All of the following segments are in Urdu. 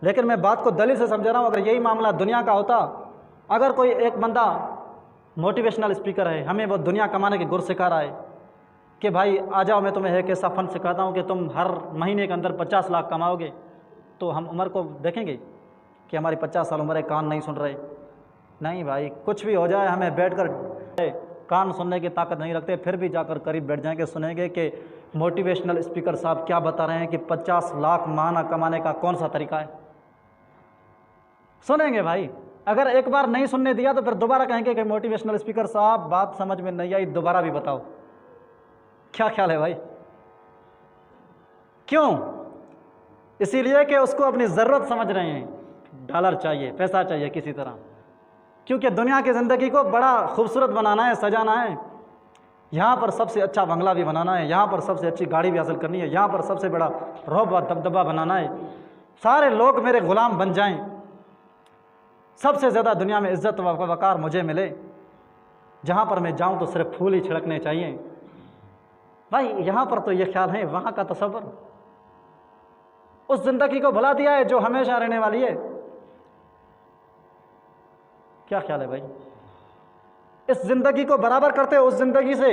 لیکن میں بات کو دلیل سے سمجھا رہا ہوں. اگر یہی معاملہ دنیا کا ہوتا، اگر کوئی ایک بندہ موٹیویشنل اسپیکر ہے، ہمیں وہ دنیا کمانے کے گر سکھا رہا ہے کہ بھائی آ جاؤ میں تمہیں ایک ایسا فن سکھاتا ہوں کہ تم ہر مہینے کے اندر 50 لاکھ کماؤ گے، تو ہم عمر کو دیکھیں گے کہ ہماری 50 سال عمر ہے، کان نہیں سن رہے؟ نہیں بھائی، کچھ بھی ہو جائے ہمیں بیٹھ کر کان سننے کی طاقت نہیں رکھتے، پھر بھی جا کر قریب بیٹھ جائیں گے، سنیں گے کہ موٹیویشنل اسپیکر صاحب کیا بتا رہے ہیں کہ 50 لاکھ ماہانہ کمانے کا کون سا طریقہ ہے. سنیں گے بھائی. اگر ایک بار نہیں سننے دیا تو پھر دوبارہ کہیں گے کہ موٹیویشنل اسپیکر صاحب بات سمجھ میں نہیں آئی، دوبارہ بھی بتاؤ. کیا خیال ہے بھائی؟ کیوں؟ اسی لیے کہ اس کو اپنی ضرورت سمجھ رہے ہیں. ڈالر چاہیے، پیسہ چاہیے کسی طرح، کیونکہ دنیا کی زندگی کو بڑا خوبصورت بنانا ہے، سجانا ہے. یہاں پر سب سے اچھا بنگلہ بھی بنانا ہے، یہاں پر سب سے اچھی گاڑی بھی حاصل کرنی ہے، یہاں پر سب سے بڑا رعب و دبدبہ بنانا ہے، سارے لوگ میرے غلام بن جائیں، سب سے زیادہ دنیا میں عزت و وقار مجھے ملے، جہاں پر میں جاؤں تو صرف پھول ہی چھڑکنے چاہیے. بھائی یہاں پر تو یہ خیال ہے، وہاں کا تصور اس زندگی کو بھلا دیا ہے جو ہمیشہ رہنے والی ہے. کیا خیال ہے بھائی؟ اس زندگی کو برابر کرتے اس زندگی سے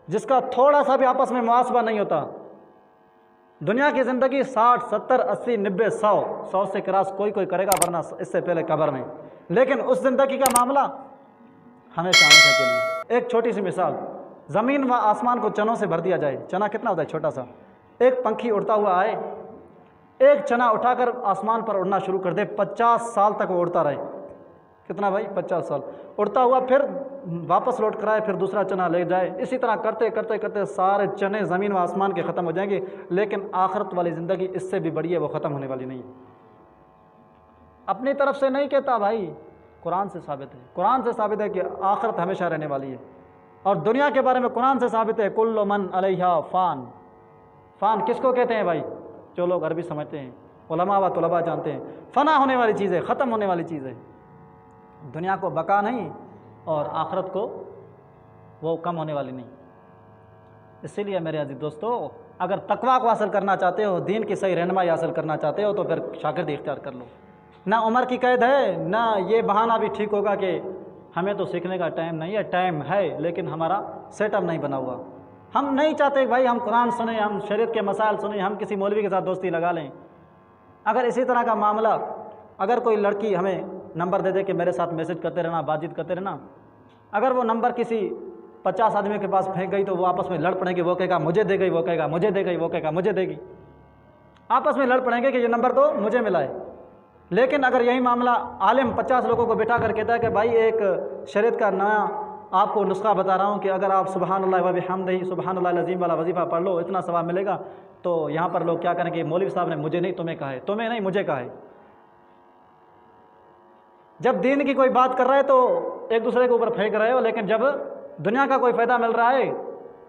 جس کا تھوڑا سا بھی آپس میں محاسبہ نہیں ہوتا. دنیا کی زندگی 60 70 80 90 100 سے کراس کوئی کرے گا، ورنہ اس سے پہلے قبر میں. لیکن اس زندگی کا معاملہ ہمیشہ کے لیے. ایک چھوٹی سی مثال، زمین و آسمان کو چنوں سے بھر دیا جائے. چنا کتنا ہوتا ہے؟ چھوٹا سا. ایک پنکھی اڑتا ہوا آئے، ایک چنا اٹھا کر آسمان پر اڑنا شروع کر دے، 50 سال تک وہ اڑتا رہے. کتنا بھائی؟ 50 سال اڑتا ہوا، پھر واپس لوٹ کر آئے، پھر دوسرا چنا لے جائے. اسی طرح کرتے کرتے کرتے سارے چنے زمین و آسمان کے ختم ہو جائیں گے، لیکن آخرت والی زندگی اس سے بھی بڑی ہے، وہ ختم ہونے والی نہیں ہے. اپنی طرف سے نہیں کہتا بھائی، قرآن سے ثابت ہے. قرآن سے ثابت ہے کہ آخرت ہمیشہ رہنے والی ہے. اور دنیا کے بارے میں قرآن سے ثابت ہے، کل من علیہا فان. فان کس کو کہتے ہیں بھائی؟ جو لوگ عربی سمجھتے ہیں، علماء و طلباء جانتے ہیں، فنا ہونے والی چیز ہے، ختم ہونے والی چیز ہے. دنیا کو بقا نہیں، اور آخرت کو وہ کم ہونے والی نہیں. اسی لیے میرے عزیز دوستو، اگر تقویٰ کو حاصل کرنا چاہتے ہو، دین کی صحیح رہنمائی حاصل کرنا چاہتے ہو، تو پھر شاگردی اختیار کر لو. نہ عمر کی قید ہے، نہ یہ بہانہ بھی ٹھیک ہوگا کہ ہمیں تو سیکھنے کا ٹائم نہیں ہے. ٹائم ہے، لیکن ہمارا سیٹ اپ نہیں بنا ہوا. ہم نہیں چاہتے بھائی ہم قرآن سنیں، ہم شریعت کے مسائل سنیں، ہم کسی مولوی کے ساتھ دوستی لگا لیں. اگر اسی طرح کا معاملہ، اگر کوئی لڑکی ہمیں نمبر دے دے کہ میرے ساتھ میسج کرتے رہنا، بات چیت کرتے رہنا، اگر وہ نمبر کسی 50 آدمی کے پاس پھینک گئی تو وہ آپس میں لڑ پڑیں گے. وہ کہے گا مجھے دے گئی، وہ کہے گا مجھے دے گئی، وہ کہے گا مجھے دے گی. آپس میں لڑ پڑیں گے کہ یہ نمبر تو مجھے ملا ہے. لیکن اگر یہی معاملہ عالم 50 لوگوں کو بٹھا کر کہتا ہے کہ بھائی ایک شریعت کا نیا آپ کو نسخہ بتا رہا ہوں کہ اگر آپ سبحان اللہ و بحمدہ سبحان اللہ العظیم والا وظیفہ پڑھ لو اتنا ثواب ملے گا، تو یہاں پر لوگ کیا کریں گے؟ مولوی صاحب نے مجھے نہیں تمہیں کہا ہے، تمہیں نہیں مجھے کہا ہے. جب دین کی کوئی بات کر رہا ہے تو ایک دوسرے کے اوپر پھینک رہے ہو، لیکن جب دنیا کا کوئی فائدہ مل رہا ہے،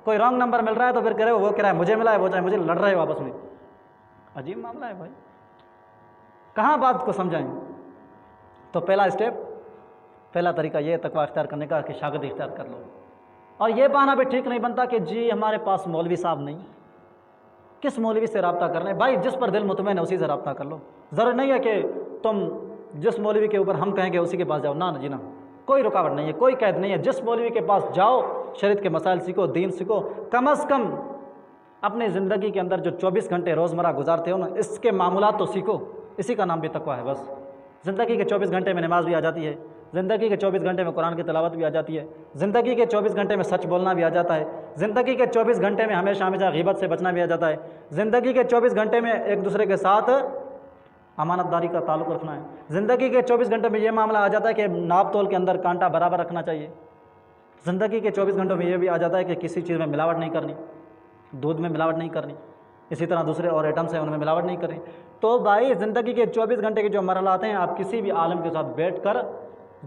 کوئی رانگ نمبر مل رہا ہے، تو پھر کہہ رہے ہو وہ کہہ رہا ہے مجھے ملا ہے، وہ چاہے مجھے لڑ رہے ہو آپس میں. عجیب معاملہ ہے بھائی، کہاں بات کو سمجھائیں؟ تو پہلا اسٹیپ، پہلا طریقہ یہ تقویٰ اختیار کرنے کا کہ شاگردی اختیار کر لو. اور یہ بہانہ بھی ٹھیک نہیں بنتا کہ جی ہمارے پاس مولوی صاحب نہیں. کس مولوی سے رابطہ کر رہے ہیں بھائی؟ جس پر دل مطمئن ہے اسی سے رابطہ کر لو. ضرور نہیں ہے کہ تم جس مولوی کے اوپر ہم کہیں گے اسی کے پاس جاؤ. نہ جی نہ، کوئی رکاوٹ نہیں ہے، کوئی قید نہیں ہے. جس مولوی کے پاس جاؤ، شریعت کے مسائل سیکھو، دین سیکھو. کم از کم اپنی زندگی کے اندر جو 24 گھنٹے روزمرہ گزارتے ہو نا، اس کے معمولات تو سیکھو. اسی کا نام بھی تقویٰ ہے. بس زندگی کے 24 گھنٹے میں نماز بھی آ جاتی ہے، زندگی کے 24 گھنٹے میں قرآن کی تلاوت بھی آ جاتی ہے، زندگی کے 24 گھنٹے میں سچ بولنا بھی آ جاتا ہے، زندگی کے 24 گھنٹے میں ہمیشہ ہمیشہ غیبت سے بچنا بھی آ جاتا ہے، زندگی کے 24 گھنٹے میں ایک دوسرے کے ساتھ امانت داری کا تعلق رکھنا ہے، زندگی کے 24 گھنٹے میں یہ معاملہ آ جاتا ہے کہ ناپ تول کے اندر کانٹا برابر رکھنا چاہیے، زندگی کے 24 گھنٹوں میں یہ بھی آ جاتا ہے کہ کسی چیز میں ملاوٹ نہیں کرنی، دودھ میں ملاوٹ نہیں کرنی، اسی طرح دوسرے اور آئٹمس ہیں ان میں ملاوٹ نہیں کرنی. تو بھائی زندگی کے 24 گھنٹے کے جو مرحلات ہیں، آپ کسی بھی عالم کے ساتھ بیٹھ کر،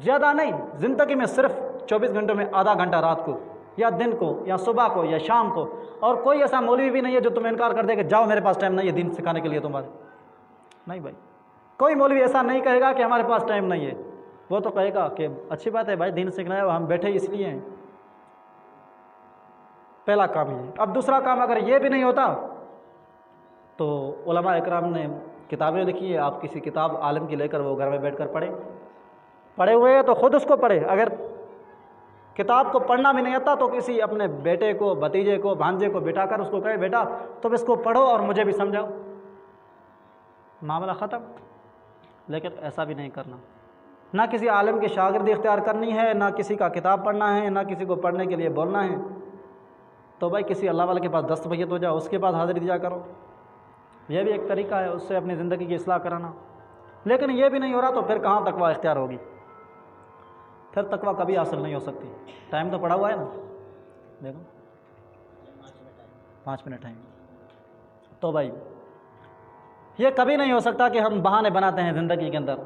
زیادہ نہیں، زندگی میں صرف 24 گھنٹوں میں آدھا گھنٹہ رات کو یا دن کو یا صبح کو یا شام کو. اور کوئی ایسا مولوی بھی نہیں ہے جو تمہیں انکار کر دے کہ جاؤ میرے پاس ٹائم نہیں ہے دین سکھانے کے لیے تمہارے. نہیں بھائی، کوئی مولوی ایسا نہیں کہے گا کہ ہمارے پاس ٹائم نہیں ہے. وہ تو کہے گا کہ اچھی بات ہے بھائی، دین سیکھنا ہے، ہم بیٹھے اس لیے ہیں. پہلا کام یہ. اب دوسرا کام اگر یہ بھی نہیں ہوتا تو علماء اکرام نے کتابیں لکھی ہیں، آپ کسی کتاب عالم کی لے کر وہ گھر میں بیٹھ کر پڑھے ہوئے ہیں تو خود اس کو پڑھے. اگر کتاب کو پڑھنا بھی نہیں آتا تو کسی اپنے بیٹے کو، بھتیجے کو، بھانجے کو بٹھا کر اس کو کہے بیٹا تم اس کو پڑھو اور مجھے بھی سمجھاؤ، معاملہ ختم. لیکن ایسا بھی نہیں کرنا، نہ کسی عالم کی شاگردی اختیار کرنی ہے، نہ کسی کا کتاب پڑھنا ہے، نہ کسی کو پڑھنے کے لیے بولنا ہے. تو بھائی کسی اللہ والے کے پاس دستبیت ہو جاؤ، اس کے پاس حاضری دیا کرو، یہ بھی ایک طریقہ ہے اس سے اپنی زندگی کی اصلاح کرانا. لیکن یہ بھی نہیں ہو رہا تو پھر کہاں تقویٰ اختیار ہوگی؟ پھر تقویٰ کبھی حاصل نہیں ہو سکتی. ٹائم تو پڑا ہوا ہے نا، دیکھو 5 منٹ ٹائم. تو بھائی یہ کبھی نہیں ہو سکتا کہ ہم بہانے بناتے ہیں زندگی کے اندر.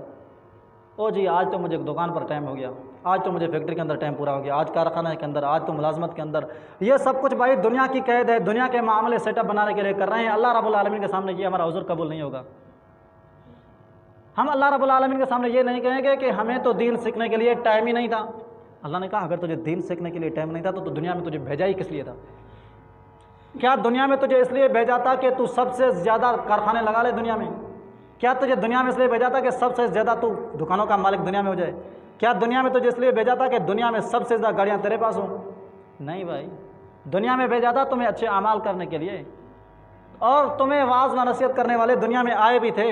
او جی آج تو مجھے دکان پر ٹائم ہو گیا، آج تو مجھے فیکٹری کے اندر ٹائم پورا ہو گیا، آج کارخانہ کے اندر، آج تو ملازمت کے اندر. یہ سب کچھ بھائی دنیا کی قید ہے، دنیا کے معاملے سیٹ اپ بنانے کے لیے کر رہے ہیں. اللہ رب العالمین کے سامنے یہ ہمارا عذر قبول نہیں ہوگا. ہم اللہ رب العالمین کے سامنے یہ نہیں کہیں گے کہ ہمیں تو دین سیکھنے کے لیے ٹائم ہی نہیں تھا. اللہ نے کہا اگر تجھے دین سیکھنے کے لیے ٹائم نہیں تھا تو دنیا میں تجھے بھیجا ہی کس لیے تھا؟ کیا دنیا میں تجھے اس لیے بھیجا تھا کہ تو سب سے زیادہ کارخانے لگا لے دنیا میں؟ کیا تجھے دنیا میں اس لیے بھیجا تھا کہ سب سے زیادہ تو دکانوں کا مالک دنیا میں ہو جائے؟ کیا دنیا میں تجھے اس لیے بھیجا تھا کہ دنیا میں سب سے زیادہ گاڑیاں تیرے پاس ہوں؟ نہیں بھائی، دنیا میں بھیجا تھا تمہیں اچھے اعمال کرنے کے لیے، اور تمہیں واعظ و نصیحت کرنے والے دنیا میں آئے بھی تھے.